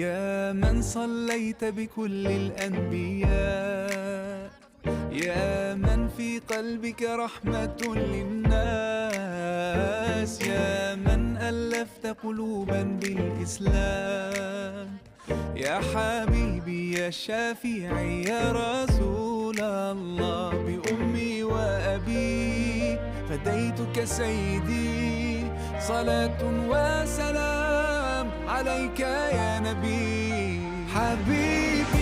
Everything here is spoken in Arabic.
يا من صليت بكل الأنبياء، يا من في قلبك رحمة للناس، يا من ألفت قلوبا بالإسلام، يا حبيبي يا شافعي يا رسول الله، بأمي وأبي فديتك سيدي، صلاة وسلام عليك يا نبي. حبيبي